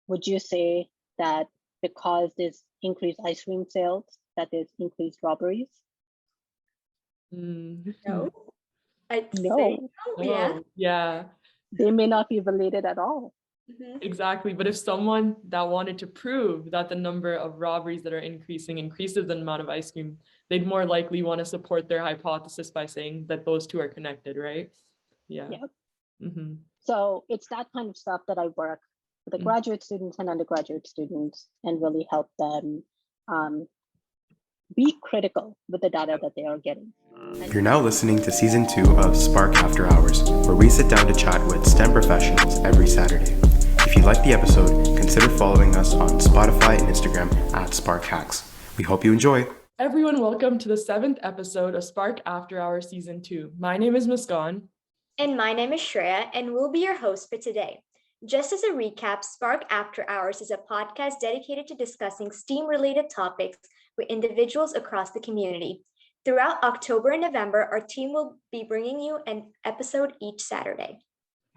would you say that because there's increased ice cream sales, that there's increased robberies? No, I'd say No, no. Yeah. Yeah, they may not be related at all. exactly. But if someone that wanted to prove that the number of robberies that are increases the amount of ice cream, they'd more likely want to support their hypothesis by saying that those two are connected, right? Yeah. So it's that kind of stuff that I work with the graduate students and undergraduate students and really help them be critical with the data that they are getting. You're now listening to Season 2 of Spark After Hours, where we sit down to chat with STEM professionals every Saturday. If you like the episode, consider following us on Spotify and Instagram at Spark Hacks. We hope you enjoy. Everyone, welcome to the 7th episode of Spark After Hours Season 2. My name is Muskan. And my name is Shreya, and we'll be your host for today. Just as a recap, Spark After Hours is a podcast dedicated to discussing STEAM-related topics with individuals across the community. Throughout October and November, our team will be bringing you an episode each Saturday.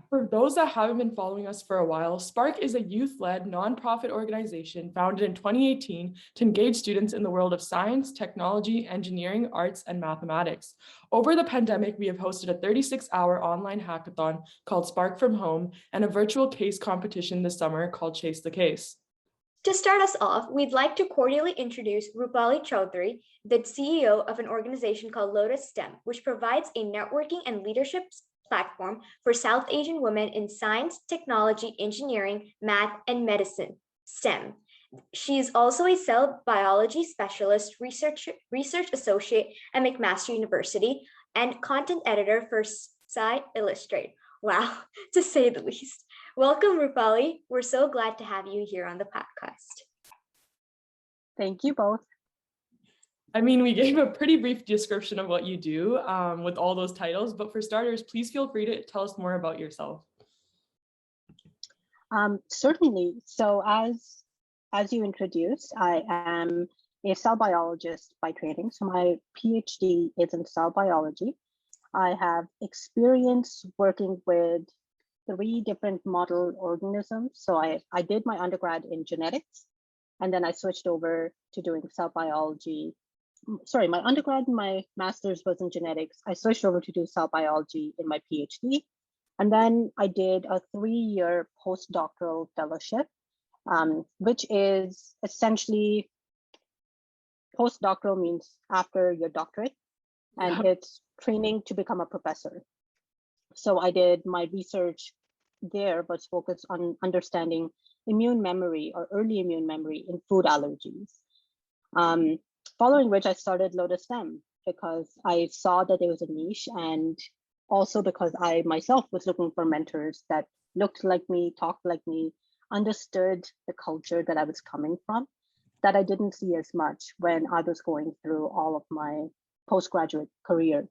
For those that haven't been following us for a while, Spark is a youth-led nonprofit organization founded in 2018 to engage students in the world of science, technology, engineering, arts, and mathematics. Over the pandemic, we have hosted a 36-hour online hackathon called Spark from Home and a virtual case competition this summer called Chase the Case. To start us off, we'd like to cordially introduce Roopali Chaudhary, the CEO of an organization called Lotus STEMM, which provides a networking and leadership platform for South Asian women in science, technology, engineering, math, and medicine, STEM. She is also a cell biology specialist, research associate at McMaster University, and content editor for Sci-Illustrate. Wow, to say the least. Welcome, Roopali. We're so glad to have you here on the podcast. Thank you both. I mean, we gave a pretty brief description of what you do with all those titles, but for starters, please feel free to tell us more about yourself. Certainly. So as you introduced, I am a cell biologist by training. So my PhD is in cell biology. I have experience working with 3 different model organisms. So I did my undergrad in genetics, and then I switched over to doing cell biology. Sorry, my undergrad and my master's was in genetics. I switched over to do cell biology in my PhD. And then I did a 3-year postdoctoral fellowship, which is essentially, postdoctoral means after your doctorate, and it's training to become a professor. So I did my research there, but focused on understanding immune memory or early immune memory in food allergies. Following which I started Lotus STEMM because I saw that there was a niche, and also because I myself was looking for mentors that looked like me, talked like me, understood the culture that I was coming from, that I didn't see as much when I was going through all of my postgraduate career.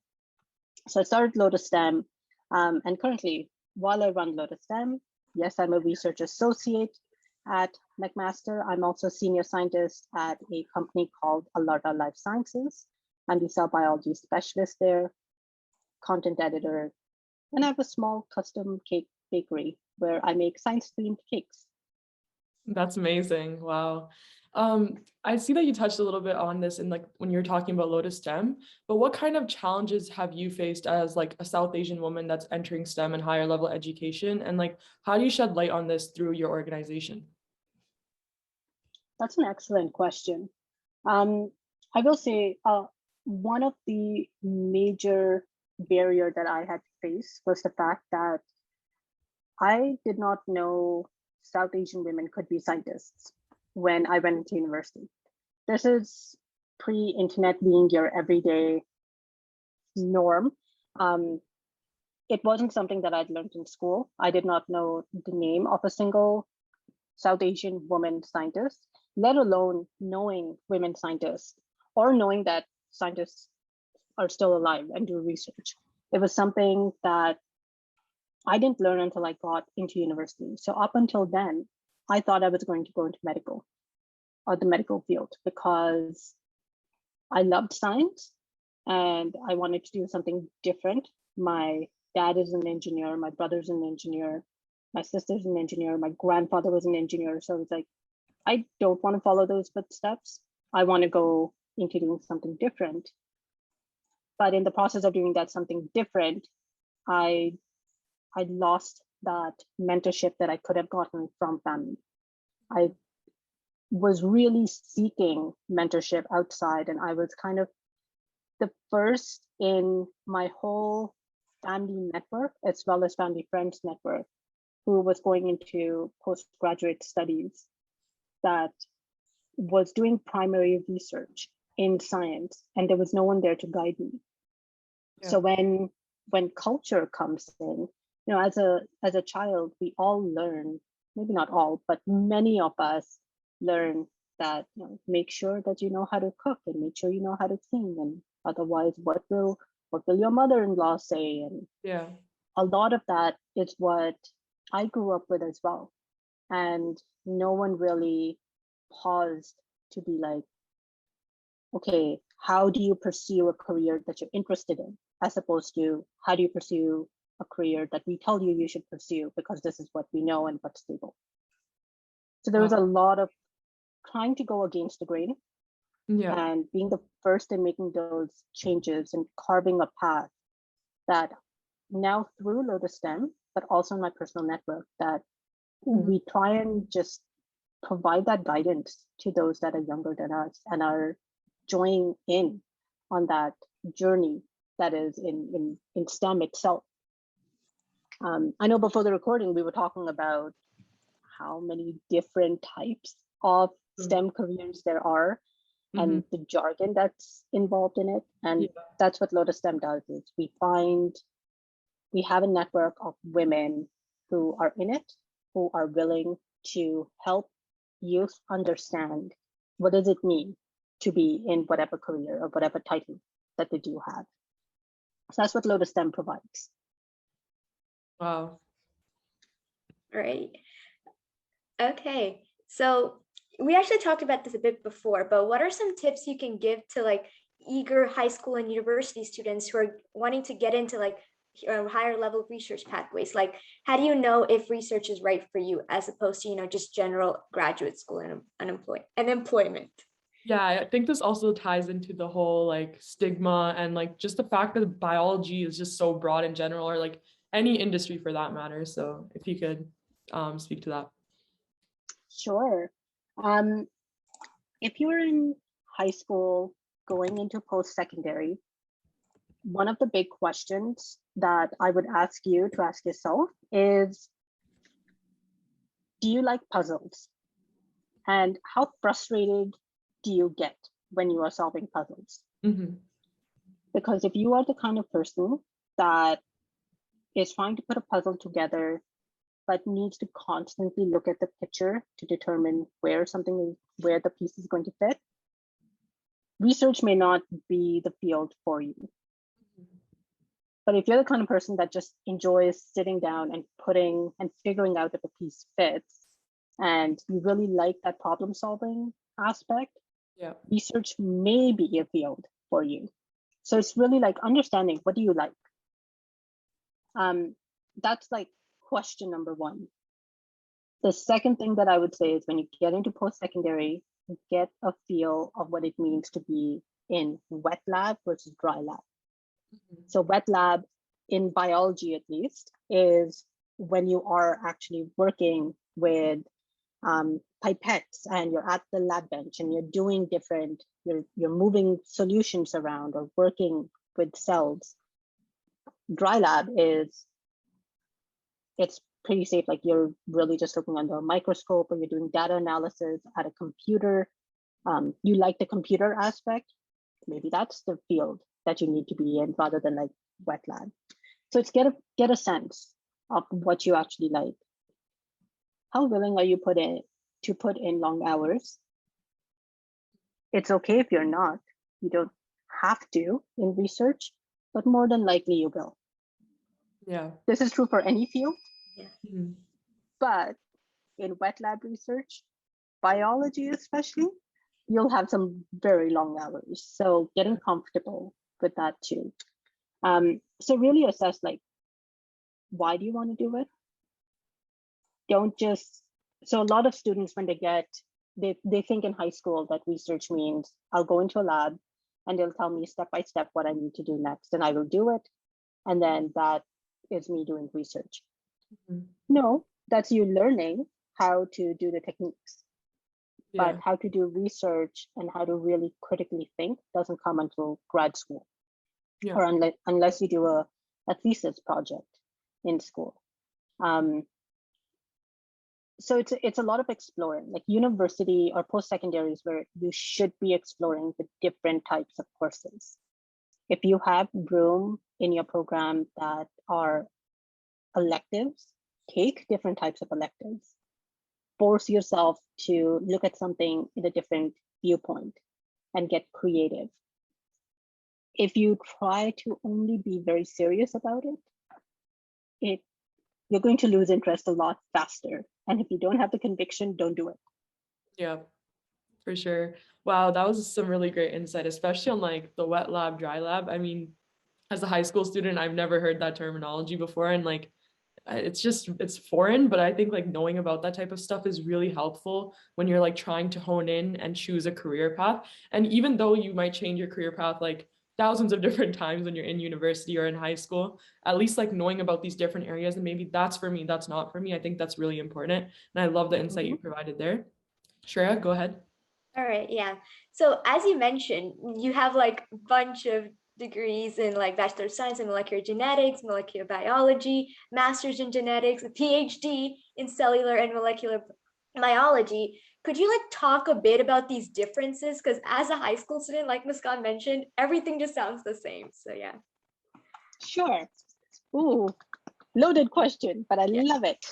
So I started Lotus STEMM, and currently, while I run Lotus STEMM, yes, I'm a research associate at McMaster. I'm also a senior scientist at a company called Allarta Life Sciences. I'm the cell biology specialist there, content editor, and I have a small custom cake bakery where I make science-themed cakes. That's amazing. Wow. I see that you touched a little bit on this in when you're talking about Lotus STEMM, but what kind of challenges have you faced as a South Asian woman that's entering STEM and higher level education? And how do you shed light on this through your organization? That's an excellent question. I will say one of the major barrier that I had faced was the fact that I did not know South Asian women could be scientists when I went into university. This is pre-internet being your everyday norm. It wasn't something that I'd learned in school. I did not know the name of a single South Asian woman scientist, let alone knowing women scientists or knowing that scientists are still alive and do research. It was something that I didn't learn until I got into university. So up until then, I thought I was going to go into medical or the medical field because I loved science and I wanted to do something different. My dad is an engineer, my brother's an engineer. My sister's an engineer. My grandfather was an engineer. So it's like, I don't want to follow those footsteps. I want to go into doing something different. But in the process of doing that something different, I lost that mentorship that I could have gotten from family. I was really seeking mentorship outside, and I was kind of the first in my whole family network, as well as family friends network, who was going into postgraduate studies that was doing primary research in science, and there was no one there to guide me. Yeah. So when culture comes in, you know, as a child, we all learn, maybe not all, but many of us learn that, you know, make sure that you know how to cook and make sure you know how to clean, and otherwise what will your mother-in-law say? And yeah, a lot of that is what I grew up with as well. And no one really paused to be like, okay, how do you pursue a career that you're interested in, as opposed to how do you pursue a career that we tell you should pursue because this is what we know and what's stable. So there was a lot of trying to go against the grain, and being the first in making those changes and carving a path that now through Lotus STEM, but also in my personal network, that we try and just provide that guidance to those that are younger than us and are joining in on that journey that is in STEM itself. I know before the recording, we were talking about how many different types of STEM careers there are, and the jargon that's involved in it. And that's what Lotus STEM does, is we have a network of women who are in it, who are willing to help youth understand what does it mean to be in whatever career or whatever title that they do have. So that's what Lotus STEM provides. Wow. All right. Okay. So we actually talked about this a bit before, but what are some tips you can give to like eager high school and university students who are wanting to get into like higher level research pathways? Like, how do you know if research is right for you as opposed to, you know, just general graduate school and employment? Yeah, I think this also ties into the whole like stigma and like just the fact that biology is just so broad in general, or like any industry for that matter. So if you could speak to that. Sure. If you're in high school going into post-secondary, one of the big questions that I would ask you to ask yourself is, do you like puzzles? And how frustrated do you get when you are solving puzzles? Because if you are the kind of person that is trying to put a puzzle together, but needs to constantly look at the picture to determine where the piece is going to fit, research may not be the field for you. But if you're the kind of person that just enjoys sitting down and putting and figuring out if a piece fits, and you really like that problem solving aspect, research may be a field for you. So it's really like understanding, what do you like? That's like question number one. The second thing that I would say is, when you get into post-secondary, get a feel of what it means to be in wet lab versus dry lab. So wet lab, in biology at least, is when you are actually working with pipettes and you're at the lab bench and you're doing different, you're moving solutions around or working with cells. Dry lab it's pretty safe, like you're really just looking under a microscope or you're doing data analysis at a computer. You like the computer aspect, maybe that's the field that you need to be in rather than like wet lab. So it's get a sense of what you actually like. How willing are you to put in long hours? It's okay if you're not. You don't have to in research, but more than likely you will. Yeah. This is true for any field. Yeah. But in wet lab research, biology especially, you'll have some very long hours. So getting comfortable with that too. So really assess, like, why do you want to do it? don't just, so a lot of students when they think in high school that research means I'll go into a lab and they'll tell me step by step what I need to do next and I will do it. And then that is me doing research. Mhm. No, that's you learning how to do the techniques. Yeah. But how to do research and how to really critically think doesn't come until grad school, Yeah. or unless you do a thesis project in school. So it's a lot of exploring. Like university or post-secondary is where you should be exploring the different types of courses. If you have room in your program that are electives, take different types of electives. Force yourself to look at something in a different viewpoint and get creative. If you try to only be very serious about it, you're going to lose interest a lot faster. And if you don't have the conviction, don't do it. Yeah, for sure. Wow, that was some really great insight, especially on like the wet lab, dry lab. I mean, as a high school student, I've never heard that terminology before. And like, it's foreign, but I think like knowing about that type of stuff is really helpful when you're like trying to hone in and choose a career path. And even though you might change your career path like thousands of different times when you're in university or in high school, at least like knowing about these different areas and maybe that's for me, that's not for me. I think that's really important. And I love the insight you provided there. Shreya, go ahead. All right, yeah. So as you mentioned, you have like a bunch of degrees in like Bachelor of Science in Molecular Genetics, Molecular Biology, Master's in Genetics, a PhD in Cellular and Molecular Biology. Could you like talk a bit about these differences? Because as a high school student, like Muskan mentioned, everything just sounds the same. So yeah. Sure. Ooh, loaded question, but I love it.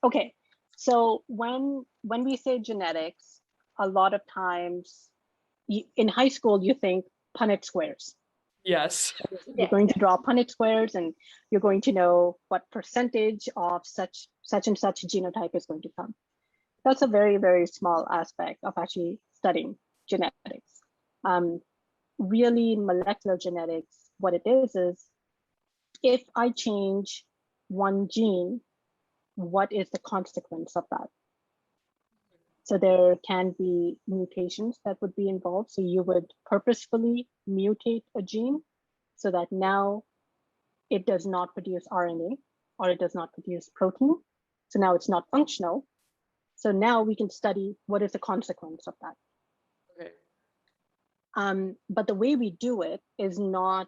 Okay, so when we say genetics, a lot of times in high school you think Punnett squares. Yes. You're going to draw Punnett squares, and you're going to know what percentage of such and such genotype is going to come. That's a very, very small aspect of actually studying genetics. Really, molecular genetics, what it is if I change one gene, what is the consequence of that? So there can be mutations that would be involved. So you would purposefully mutate a gene so that now it does not produce RNA or it does not produce protein. So now it's not functional. So now we can study what is the consequence of that. Okay. But the way we do it is not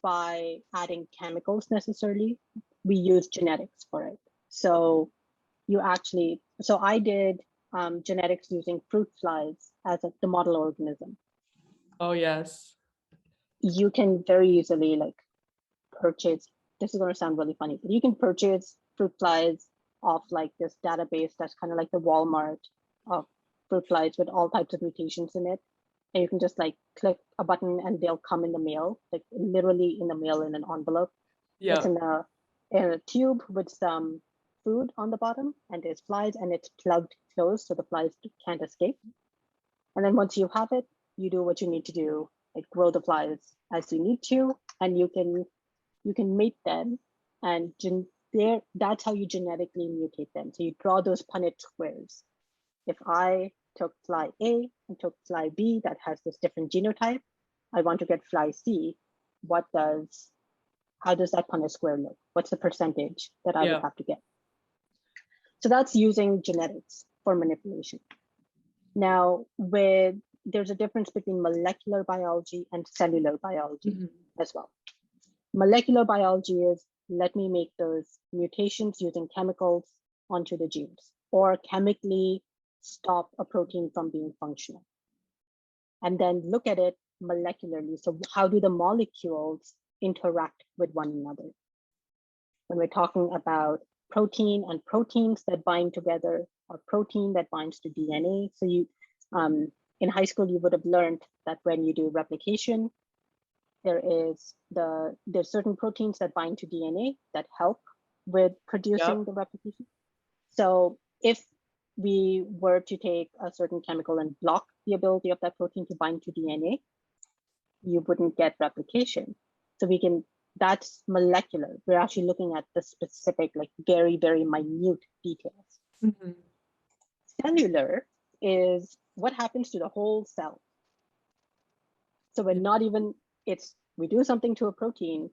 by adding chemicals necessarily. We use genetics for it. So I did genetics using fruit flies as the model organism. Oh, yes. You can very easily like purchase, this is going to sound really funny, but you can purchase fruit flies off like this database that's kind of like the Walmart of fruit flies with all types of mutations in it. And you can just like click a button and they'll come in the mail, like literally in the mail in an envelope. Yeah. It's in a tube with some food on the bottom, and there's flies, and it's plugged closed so the flies can't escape. And then once you have it, you do what you need to do, like grow the flies as you need to, and you can mate them, and that's how you genetically mutate them. So you draw those Punnett squares. If I took fly A and took fly B that has this different genotype, I want to get fly C. How does that Punnett square look? What's the percentage that I would have to get? So that's using genetics for manipulation. Now, there's a difference between molecular biology and cellular biology as well. Molecular biology is, let me make those mutations using chemicals onto the genes, or chemically stop a protein from being functional. And then look at it molecularly. So how do the molecules interact with one another? When we're talking about protein and proteins that bind together, or protein that binds to DNA. So in high school, you would have learned that when you do replication, there's certain proteins that bind to DNA that help with producing the replication. So if we were to take a certain chemical and block the ability of that protein to bind to DNA, you wouldn't get replication. So we can that's molecular. We're actually looking at the specific, like very, very minute details. Mhm. Cellular is what happens to the whole cell. So we're not even, we do something to a protein,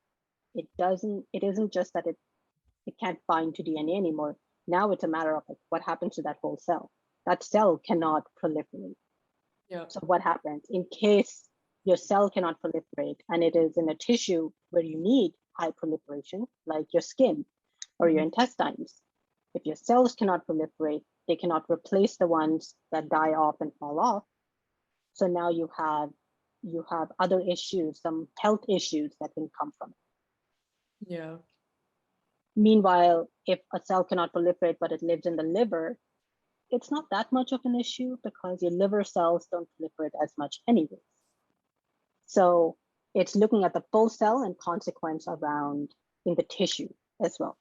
it isn't just that it can't bind to DNA anymore. Now it's a matter of like, what happens to that whole cell? That cell cannot proliferate. Yeah. So what happens in case your cell cannot proliferate and it is in a tissue where you need high proliferation, like your skin or your intestines? If your cells cannot proliferate, they cannot replace the ones that die off and fall off. So now you have other issues, some health issues that can come from it. Yeah. Meanwhile, if a cell cannot proliferate, but it lives in the liver, it's not that much of an issue because your liver cells don't proliferate as much anyways. So it's looking at the full cell and consequence around in the tissue as well.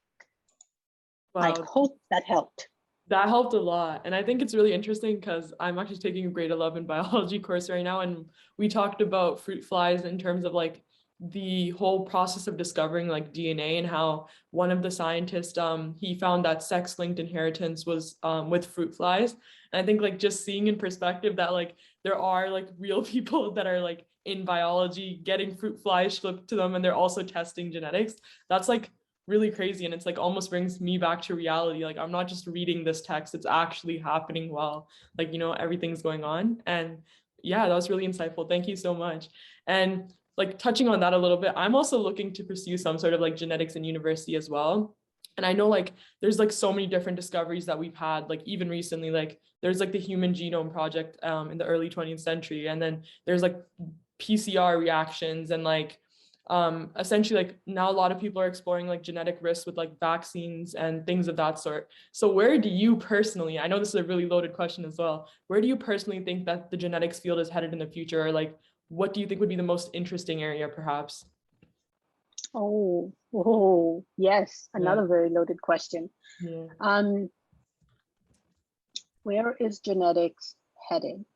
Wow. I hope that helped. That helped a lot. And I think it's really interesting because I'm actually taking a grade 11 biology course right now. And we talked about fruit flies in terms of like the whole process of discovering like DNA, and how one of the scientists, he found that sex-linked inheritance was with fruit flies. And I think like just seeing in perspective that like there are like real people that are like in biology getting fruit flies shipped to them, and they're also testing genetics. That's like really crazy. And it's like almost brings me back to reality. Like I'm not just reading this text, it's actually happening while like, you know, everything's going on. And yeah, that was really insightful. Thank you so much. And like touching on that a little bit, I'm also looking to pursue some sort of like genetics in university as well. And I know like there's like so many different discoveries that we've had, like even recently, like there's like the Human Genome Project in the early 20th century. And then there's like PCR reactions, and like essentially like now a lot of people are exploring like genetic risks with like vaccines and things of that sort. So where do you personally, I know this is a really loaded question as well, where do you personally think that the genetics field is headed in the future? Or like what do you think would be the most interesting area perhaps? Oh, yes, another very loaded question. Yeah. Where is genetics headed?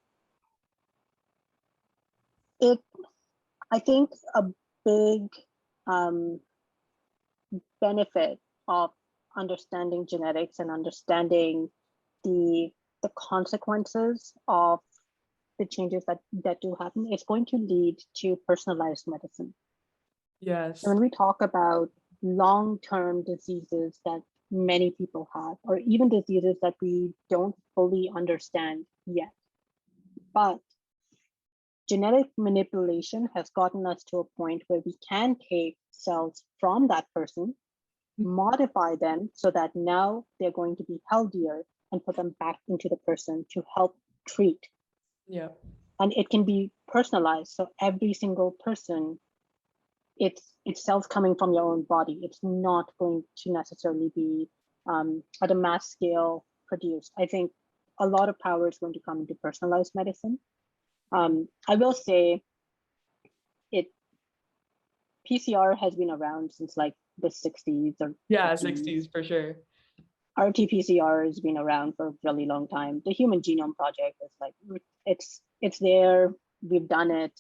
I think a big benefit of understanding genetics and understanding the consequences of the changes that do happen, it's going to lead to personalized medicine. Yes. So when we talk about long-term diseases that many people have, or even diseases that we don't fully understand yet, but genetic manipulation has gotten us to a point where we can take cells from that person, modify them so that now they're going to be healthier, and put them back into the person to help treat. Yeah. And it can be personalized. So every single person, it's cells coming from your own body. It's not going to necessarily be at a mass scale produced. I think a lot of power is going to come into personalized medicine. I will say PCR has been around since like the 60s or 60s for sure. RT-PCR has been around for a really long time. The Human Genome Project is like, it's there, we've done it.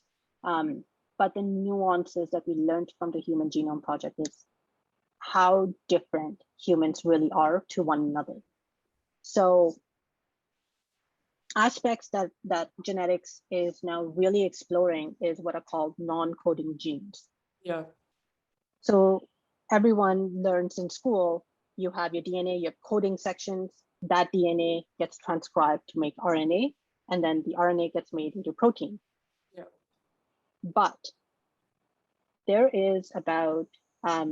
But the nuances that we learned from the Human Genome Project is how different humans really are to one another. So aspects that genetics is now really exploring is what are called non-coding genes. Yeah. So everyone learns in school, you have your DNA, your coding sections, that DNA gets transcribed to make RNA, and then the RNA gets made into protein. Yeah. But there is about a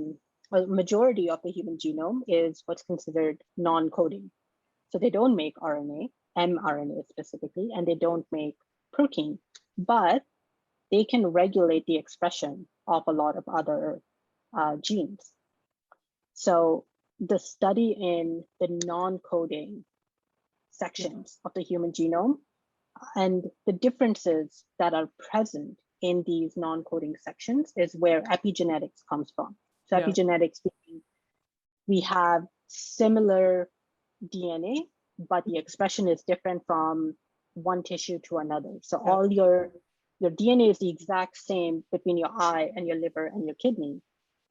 majority of the human genome is what's considered non-coding. So they don't make RNA, mRNA specifically, and they don't make protein, but they can regulate the expression of a lot of other genes. So the study in the non-coding sections of the human genome and the differences that are present in these non-coding sections is where epigenetics comes from. So epigenetics means we have similar DNA, but the expression is different from one tissue to another. So all your DNA is the exact same between your eye and your liver and your kidney,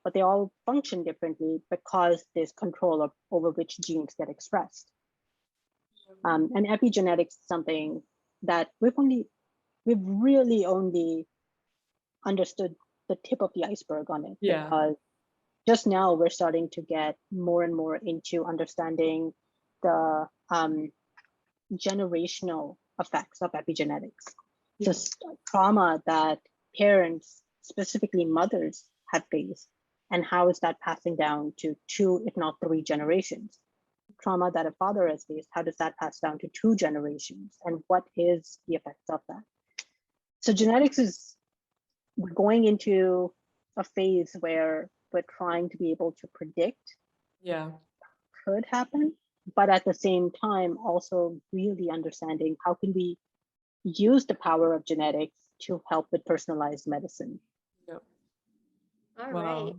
but they all function differently because there's control over which genes get expressed. And epigenetics is something that we've really only understood the tip of the iceberg on it. Yeah. Because just now we're starting to get more and more into understanding the generational effects of epigenetics. Yeah. So trauma that parents, specifically mothers, have faced, and how is that passing down to 2, if not 3 generations? Trauma that a father has faced, how does that pass down to 2 generations? And what is the effects of that? So genetics is, we're going into a phase where we're trying to be able to predict could happen, but at the same time, also really understanding how can we use the power of genetics to help with personalized medicine. Yep. All Wow. right.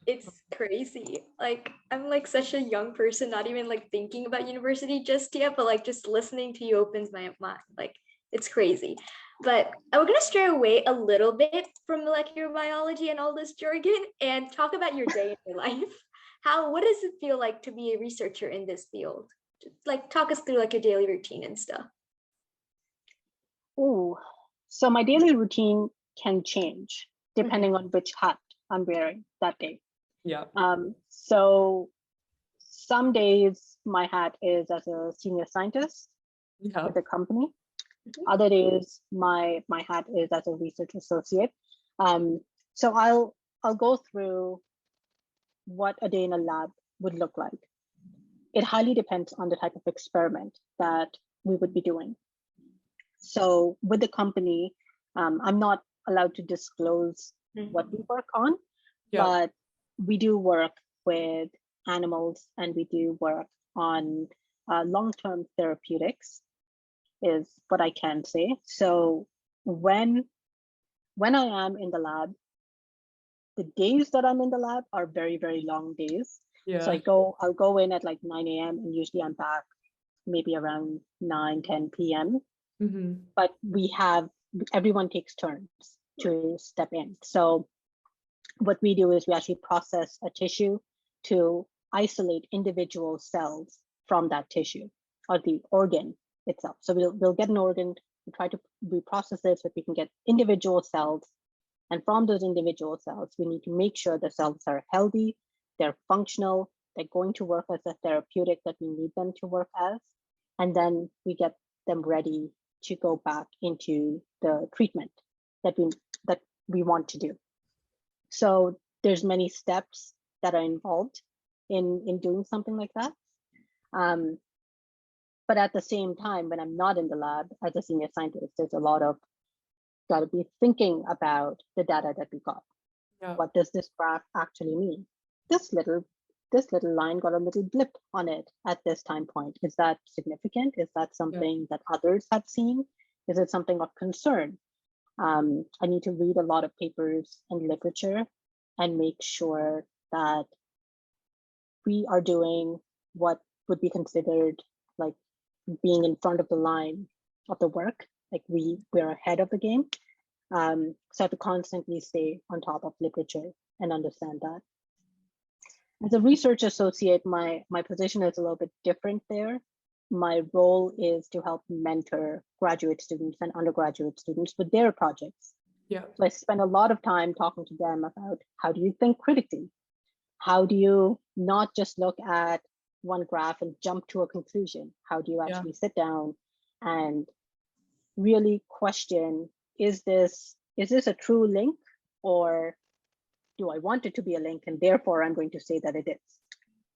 It's crazy. Like, I'm like such a young person, not even like thinking about university just yet, but like just listening to you opens my mind. Like, it's crazy. But we're going to stray away a little bit from molecular biology and all this jargon and talk about your day in your life. What does it feel like to be a researcher in this field? Just, like, talk us through like your daily routine and stuff. Oh, so my daily routine can change depending on which hat I'm wearing that day. Yeah. So some days my hat is as a senior scientist with the company. Other days my hat is as a research associate. So I'll go through what a day in a lab would look like. It highly depends on the type of experiment that we would be doing. So with the company, I'm not allowed to disclose what we work on, but we do work with animals and we do work on long-term therapeutics is what I can say. So when I am in the lab, the days that I'm in the lab are very, very long days. Yeah. So I'll go in at like 9 a.m. and usually I'm back maybe around 9, 10 p.m. But everyone takes turns to step in. So what we do is we actually process a tissue to isolate individual cells from that tissue or the organ itself. So we'll get an organ, we process it so we can get individual cells. And from those individual cells, we need to make sure the cells are healthy, they're functional, they're going to work as a therapeutic that we need them to work as. And then we get them ready to go back into the treatment that we want to do. So there's many steps that are involved in doing something like that. But at the same time, when I'm not in the lab as a senior scientist, there's a lot of got to be thinking about the data that we got. What does this graph actually mean? This little line got a little blip on it at this time point. Is that significant? Is that something that others have seen? Is it something of concern? I need to read a lot of papers and literature and make sure that we are doing what would be considered like being in front of the line of the work. Like we're ahead of the game. So I have to constantly stay on top of literature and understand that. As a research associate, my position is a little bit different there. My role is to help mentor graduate students and undergraduate students with their projects. So I spend a lot of time talking to them about how do you think critically? How do you not just look at one graph and jump to a conclusion? How do you actually sit down and really question, is this a true link, or do I want it to be a link and therefore I'm going to say that it is?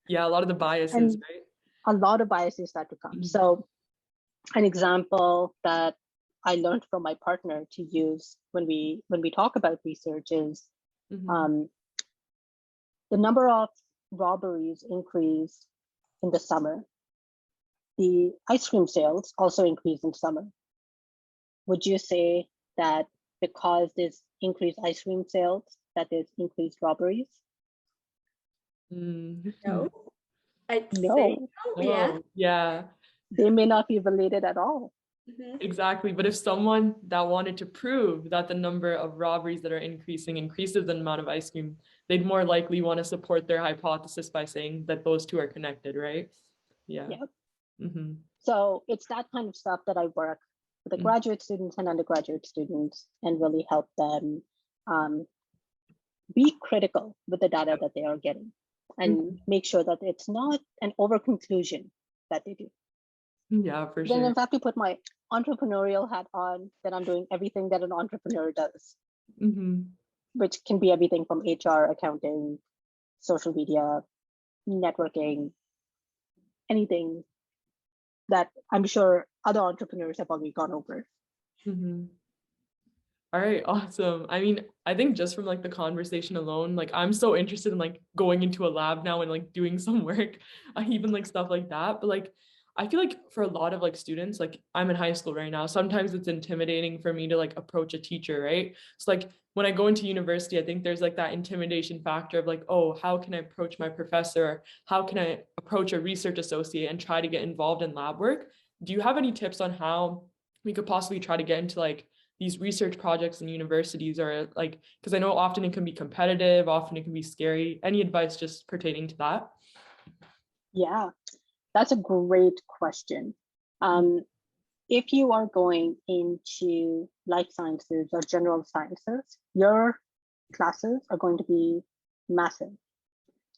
Yeah, a lot of the biases, right? A lot of biases start to come. So an example that I learned from my partner to use when we talk about research is the number of robberies increase in the summer. The ice cream sales also increase in summer. Would you say that because there's increased ice cream sales, that there's increased robberies? No. I'd No. say no. Yeah. They may not be related at all. Exactly. But if someone that wanted to prove that the number of robberies that are increases the amount of ice cream they'd more likely want to support their hypothesis by saying that those two are connected, right? Yeah. Yep. Mm-hmm. So it's that kind of stuff that I work with the graduate students and undergraduate students and really help them be critical with the data that they are getting and make sure that it's not an over conclusion that they do. Yeah, for Then sure. if I have to put my entrepreneurial hat on, then I'm doing everything that an entrepreneur does, which can be everything from HR, accounting, social media, networking, anything that I'm sure other entrepreneurs have already gone over. All right, awesome. I mean, I think just from like the conversation alone, like I'm so interested in like going into a lab now and like doing some work, even like stuff like that. But like, I feel like for a lot of like students, like I'm in high school right now, sometimes it's intimidating for me to like approach a teacher, right? So like when I go into university, I think there's like that intimidation factor of like, oh, how can I approach my professor? How can I approach a research associate and try to get involved in lab work? Do you have any tips on how we could possibly try to get into like these research projects in universities, or like, because I know often it can be competitive, often it can be scary. Any advice just pertaining to that? Yeah, that's a great question. If you are going into life sciences or general sciences, your classes are going to be massive.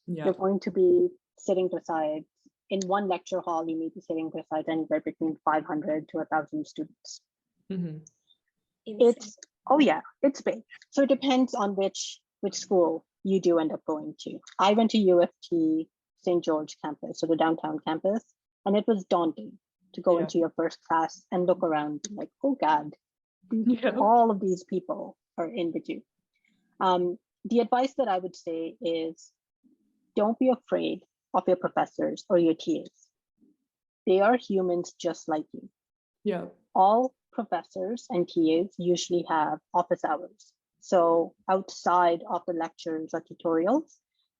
Yeah. You're going to be sitting beside, in one lecture hall, you may be sitting beside anywhere between 500 to 1,000 students. It's, oh yeah, it's big. So it depends on which school you do end up going to. I went to U of T St. George campus, so the downtown campus, and it was daunting to go into your first class and look around like, oh God, all of these people are in with you. The advice that I would say is don't be afraid of your professors or your TAs. They are humans just like you. Yeah. All professors and TAs usually have office hours. So outside of the lectures or tutorials,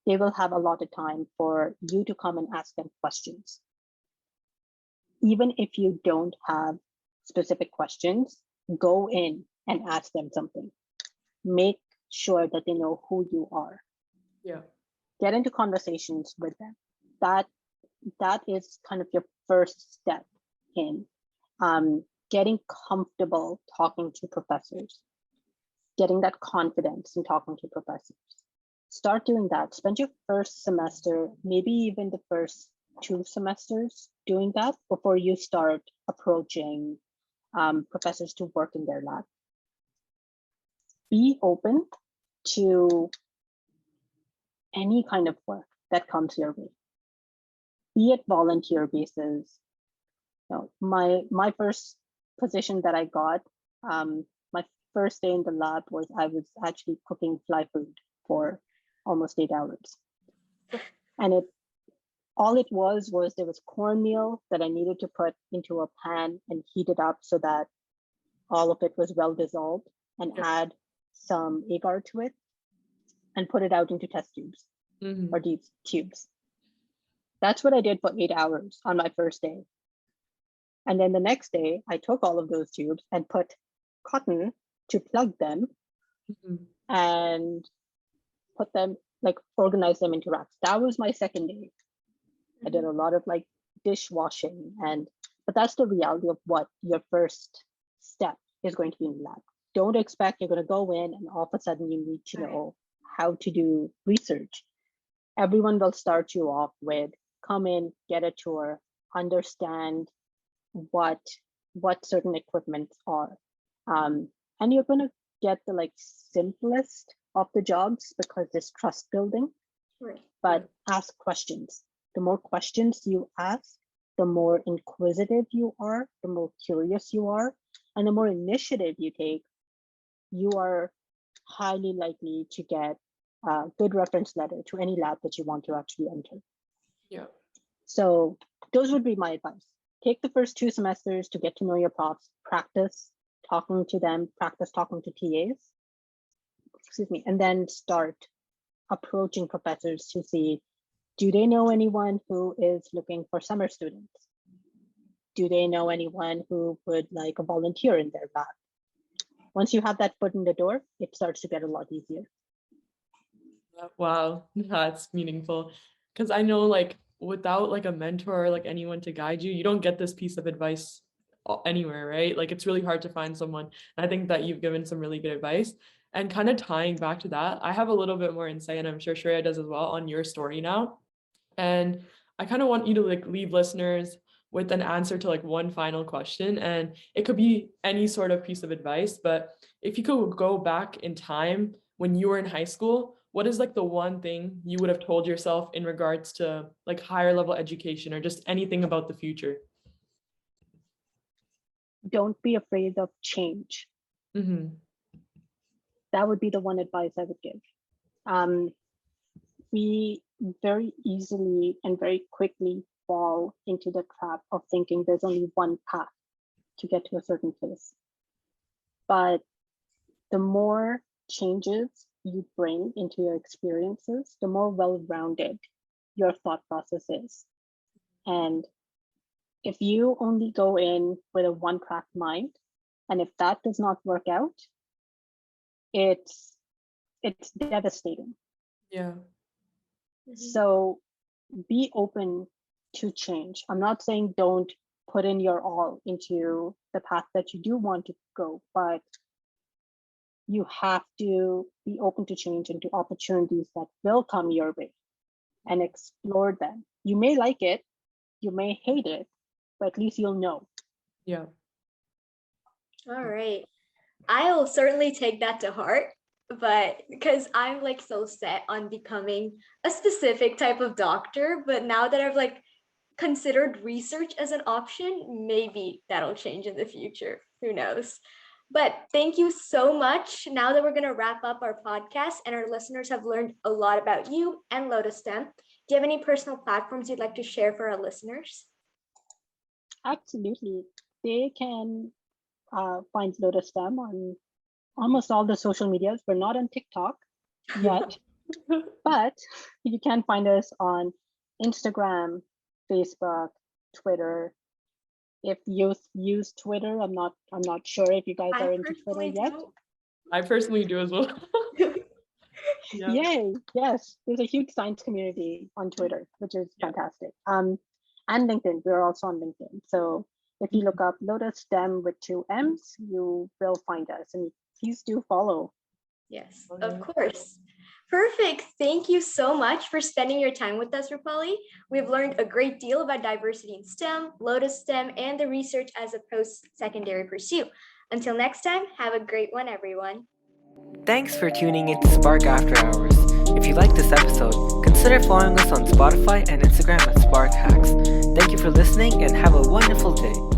they will have a lot of time for you to come and ask them questions. Even if you don't have specific questions, go in and ask them something. Make sure that they know who you are. Yeah. Get into conversations with them. That is kind of your first step in getting comfortable talking to professors, getting that confidence in talking to professors. Start doing that. Spend your first semester, maybe even the first 2 semesters doing that before you start approaching professors to work in their lab. Be open to any kind of work that comes your way. Be it volunteer basis. You know, my first position that I got, my first day in the lab was I was actually cooking fly food for almost 8 hours. And all it was there was cornmeal that I needed to put into a pan and heat it up so that all of it was well dissolved, and add some agar to it and put it out into test tubes or these tubes. That's what I did for 8 hours on my first day. And then the next day, I took all of those tubes and put cotton to plug them and put them, like organize them into racks. That was my second day. I did a lot of like dishwashing, but that's the reality of what your first step is going to be in the lab. Don't expect you're going to go in and all of a sudden you need to know how to do research. Everyone will start you off with come in, get a tour, understand what certain equipments are. And you're going to get the like simplest of the jobs because there's trust building, but ask questions. The more questions you ask, the more inquisitive you are, the more curious you are, and the more initiative you take, you are highly likely to get a good reference letter to any lab that you want to actually enter. Yeah. So those would be my advice. Take the first 2 semesters to get to know your profs, practice talking to them, practice talking to TAs, and then start approaching professors to see, do they know anyone who is looking for summer students? Do they know anyone who would like a volunteer in their lab? Once you have that foot in the door, it starts to get a lot easier. Wow, that's meaningful. Because I know, like, without like a mentor or like anyone to guide you, you don't get this piece of advice anywhere, right? Like, it's really hard to find someone. And I think that you've given some really good advice. And kind of tying back to that, I have a little bit more insight, and I'm sure Shreya does as well, on your story now. And I kind of want you to like leave listeners with an answer to like one final question. And it could be any sort of piece of advice, but if you could go back in time when you were in high school, what is like the one thing you would have told yourself in regards to like higher level education or just anything about the future? Don't be afraid of change. Mm-hmm. That would be the one advice I would give. We very easily and very quickly fall into the trap of thinking there's only one path to get to a certain place. But the more changes you bring into your experiences, the more well-rounded your thought process is. And if you only go in with a one-track mind, and if that does not work out, it's devastating. Yeah. So be open to change. I'm not saying don't put in your all into the path that you do want to go, but you have to be open to change and to opportunities that will come your way and explore them. You may like it, you may hate it, but at least you'll know. Yeah. All right. I'll certainly take that to heart, but because I'm like so set on becoming a specific type of doctor, but now that I've like considered research as an option, maybe that'll change in the future. Who knows? But thank you so much. Now that we're going to wrap up our podcast and our listeners have learned a lot about you and Lotus STEM, do you have any personal platforms you'd like to share for our listeners? Absolutely. They can find Lotus STEM on almost all the social medias. We're not on TikTok yet, but you can find us on Instagram, Facebook, Twitter. If youth use Twitter, I'm not sure if you guys are into Twitter yet. I personally do as well. Yeah. Yay! Yes, there's a huge science community on Twitter, which is fantastic. And LinkedIn, we're also on LinkedIn. So if you look up Lotus STEM with 2 M's, you will find us, and please do follow. Yes, of course. Perfect. Thank you so much for spending your time with us, Roopali. We've learned a great deal about diversity in STEM, Lotus STEM, and the research as a post-secondary pursuit. Until next time, have a great one, everyone. Thanks for tuning into Spark After Hours. If you like this episode, consider following us on Spotify and Instagram at Spark Hacks. Thank you for listening and have a wonderful day.